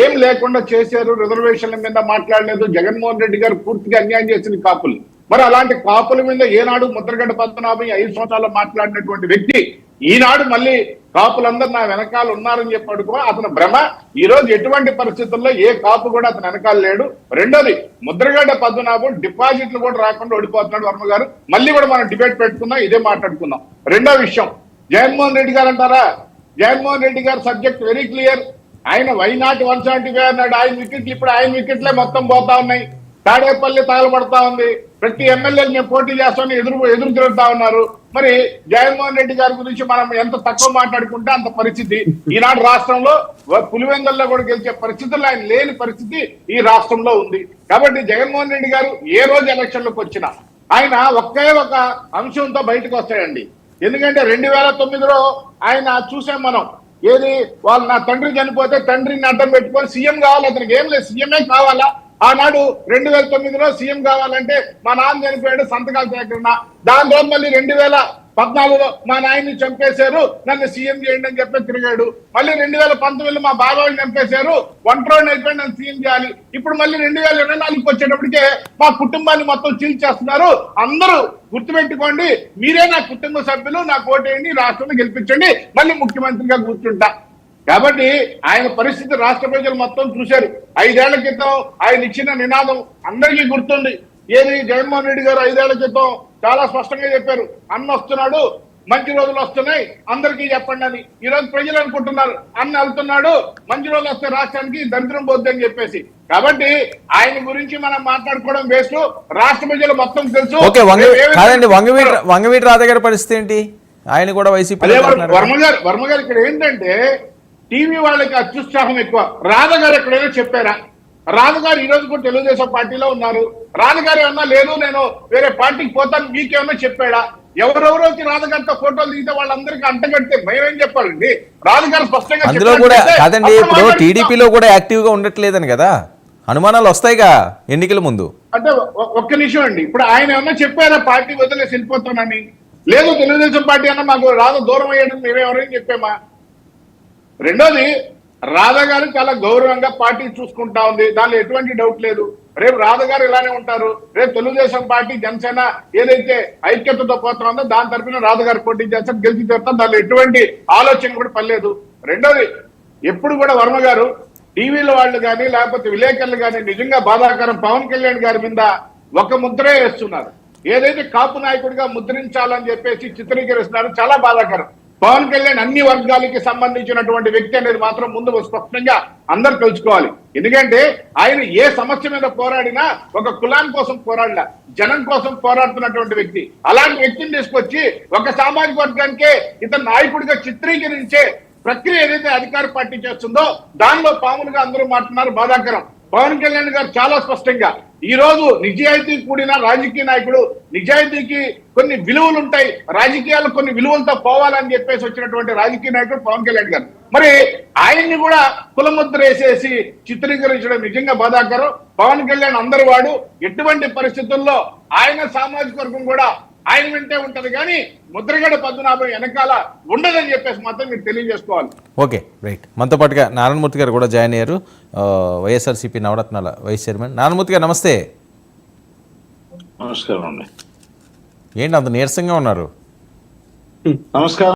ఏం లేకుండా చేశారు, రిజర్వేషన్ల మీద మాట్లాడలేదు. జగన్మోహన్ రెడ్డి గారు పూర్తిగా అన్యాయం చేసిన కాపులు. మరి అలాంటి కాపుల మీద ఏనాడు ముద్రగడ్డ పద్మనాభం 5 సంవత్సరాలు మాట్లాడినటువంటి వ్యక్తి ఈనాడు మళ్ళీ కాపులందరూ నా వెనకాల ఉన్నారని చెప్పి అడుకో అతను భ్రమ. ఈ రోజు ఎటువంటి పరిస్థితుల్లో ఏ కాపు కూడా అతను వెనకాల లేడు. రెండోది, ముద్రగడ్డ పద్మనాభం డిపాజిట్లు కూడా రాకుండా ఓడిపోతున్నాడు. వర్మ గారు మళ్ళీ కూడా మనం డిబేట్ పెట్టుకుందాం, ఇదే మాట్లాడుకుందాం. రెండో విషయం, జగన్మోహన్ రెడ్డి గారు అంటారా, జగన్మోహన్ రెడ్డి గారు సబ్జెక్ట్ వెరీ క్లియర్. ఆయన వైనాట్ 175 అన్నాడు. ఆయన వికెట్లు ఇప్పుడు ఆయన వికెట్లే మొత్తం పోతా ఉన్నాయి. తాడేపల్లి తగలబడతా ఉంది. ప్రతి ఎమ్మెల్యేలు మేము పోటీ చేస్తామని ఎదురు తిరుగుతా ఉన్నారు. మరి జగన్మోహన్ రెడ్డి గారి గురించి మనం ఎంత తక్కువ మాట్లాడుకుంటే అంత పరిస్థితి. ఈనాడు రాష్ట్రంలో పులివెందుల్లో కూడా గెలిచే పరిస్థితుల్లో ఆయన లేని పరిస్థితి ఈ రాష్ట్రంలో ఉంది. కాబట్టి జగన్మోహన్ రెడ్డి గారు ఏ రోజు ఎలక్షన్లకు వచ్చినా ఆయన ఒకే ఒక అంశంతో బయటకు వస్తాయండి. ఎందుకంటే 2009లో ఆయన చూసాం మనం. ఏది, వాళ్ళు నా తండ్రి చనిపోతే తండ్రిని అడ్డం పెట్టుకొని సీఎం కావాలి, అతనికి ఏం లేదు, సీఎంఏ కావాలా. ఆనాడు 2009లో సీఎం కావాలంటే మా నాన్న చనిపోయాడు, సంతకాలు సేకరణ. దాని రోజు మళ్ళీ 2014లో మా నాయన్ని చంపేశారు, నన్ను సీఎం చేయండి అని చెప్పి తిరిగాడు. మళ్ళీ 2019లో మా బాబాయిని చంపేశారు, ఒంటరోని అయిపోయి నన్ను సీఎం చేయాలి. ఇప్పుడు మళ్ళీ 2024కి వచ్చేటప్పటికే మా కుటుంబాన్ని మొత్తం చీల్చేస్తున్నారు. అందరూ గుర్తుపెట్టుకోండి, మీరే నా కుటుంబ సభ్యులు, నాకు ఓటేయండి, రాష్ట్రాన్ని గెలిపించండి, మళ్ళీ ముఖ్యమంత్రిగా కూర్చుంటా. కాబట్టి ఆయన పరిస్థితి రాష్ట్ర ప్రజలు మొత్తం చూశారు. 5 ఏళ్ల క్రితం ఆయన ఇచ్చిన నినాదం అందరికీ గుర్తుంది. ఏది, జగన్మోహన్ రెడ్డి గారు 5 ఏళ్ల క్రితం చాలా స్పష్టంగా చెప్పారు, అన్న వస్తున్నాడు, మంచి రోజులు వస్తున్నాయి, అందరికీ చెప్పండి అని. ఈ రోజు ప్రజలు అనుకుంటున్నారు అన్న వెళ్తున్నాడు, మంచి రోజులు వస్తే రాష్ట్రానికి దరిద్రం పోద్ది అని చెప్పేసి. కాబట్టి ఆయన గురించి మనం మాట్లాడుకోవడం వేస్ట్. రాష్ట్ర ప్రజలు మొత్తం తెలుసు. వంగవీటి రాధా గారి పరిస్థితి ఏంటి? ఆయన కూడా వైసీపీ. వర్మ గారు ఇక్కడ ఏంటంటే టీవీ వాళ్ళకి అత్యుత్సాహం ఎక్కువ. రాధగారు ఎక్కడైనా చెప్పారా? రాధగారు ఈ రోజు కూడా తెలుగుదేశం పార్టీలో ఉన్నారు. రాధగారు ఏమన్నా లేదు నేను వేరే పార్టీకి పోతాను మీకేమన్నా చెప్పాడా? ఎవరెవరో వచ్చి రాధగారితో ఫోటోలు దిగితే వాళ్ళందరికీ అంటగడితే భయం ఏం చెప్పాలండి? రాధగారు స్పష్టంగా అందులో కూడా కాదండి, ఇప్పుడు టీడీపీలో కూడా యాక్టివ్ గా ఉండట్లేదని కదా అనుమానాలు వస్తాయిగా ఎన్నికల ముందు. అంటే ఒక్క నిమిషం అండి, ఇప్పుడు ఆయన ఏమన్నా చెప్పారా పార్టీ వదిలేసి వెళ్ళిపోతానని? లేదు, తెలుగుదేశం పార్టీ అన్నా మాకు రాధ దూరం అయ్యాడు మేమెవరైనా చెప్పామా? రెండోది, రాధా గారు చాలా గౌరవంగా పార్టీ చూసుకుంటా ఉంది, దానిలో ఎటువంటి డౌట్ లేదు. రేపు రాధా గారు ఇలానే ఉంటారు. రేపు తెలుగుదేశం పార్టీ జనసేన ఏదైతే ఐక్యతతో పోతా ఉందో దాని తరఫున రాధా గారు పోటీ చేస్తారు, గెలిచి తీరుతాం, దానిలో ఎటువంటి ఆలోచన కూడా పర్లేదు. రెండోది, ఎప్పుడు కూడా వర్మ గారు టీవీల వాళ్ళు కానీ లేకపోతే విలేకరులు కానీ నిజంగా బాధాకరం, పవన్ కళ్యాణ్ గారి మీద ఒక ముద్రే వేస్తున్నారు. ఏదైతే కాపు నాయకుడిగా ముద్రించాలని చెప్పేసి చిత్రీకరిస్తున్నారు, చాలా బాధాకరం. పవన్ కళ్యాణ్ అన్ని వర్గాలకి సంబంధించినటువంటి వ్యక్తి అనేది మాత్రం ముందు స్పష్టంగా అందరు తెలుసుకోవాలి. ఎందుకంటే ఆయన ఏ సమస్య మీద పోరాడినా ఒక కులాం కోసం పోరాడలా, జనం కోసం పోరాడుతున్నటువంటి వ్యక్తి. అలాంటి వ్యక్తిని తీసుకొచ్చి ఒక సామాజిక వర్గానికే ఇతను నాయకుడిగా చిత్రీకరించే ప్రక్రియ ఏదైతే అధికార పార్టీ చేస్తుందో దానిలో పాములుగా అందరూ మాట్లాడుతున్నారు, బాధాకరం. పవన్ కళ్యాణ్ గారు చాలా స్పష్టంగా ఈ రోజు నిజాయితీ కూడిన రాజకీయ నాయకుడు, నిజాయితీకి కొన్ని విలువలు ఉంటాయి, రాజకీయాలు కొన్ని విలువలతో పోవాలని చెప్పేసి వచ్చినటువంటి రాజకీయ నాయకుడు పవన్ కళ్యాణ్ గారు. మరి ఆయన్ని కూడా కులముద్ర వేసేసి చిత్రీకరించడం నిజంగా బాధాకరం. పవన్ కళ్యాణ్ అందరి వాడు, ఎటువంటి పరిస్థితుల్లో ఆయన సామాజిక వర్గం కూడా ఆయన వెంటే ఉంటది, కానీ ముద్రగడ పద్మనాభం వెనకాల ఉండదని చెప్పేసి మాత్రం మీరు తెలియజేసుకోవాలి. Okay, right. మనతో పాటుగా నారాయణమూర్తి గారు కూడా జాయిన్ అయ్యారు, వైఎస్ఆర్సీపీ నవరత్నాల వైస్ చైర్మన్. నారాయణమూర్తి గారు నమస్తే. నమస్కారం అండి. ఏంటి అంత నీరసంగా ఉన్నారు? నమస్కారం.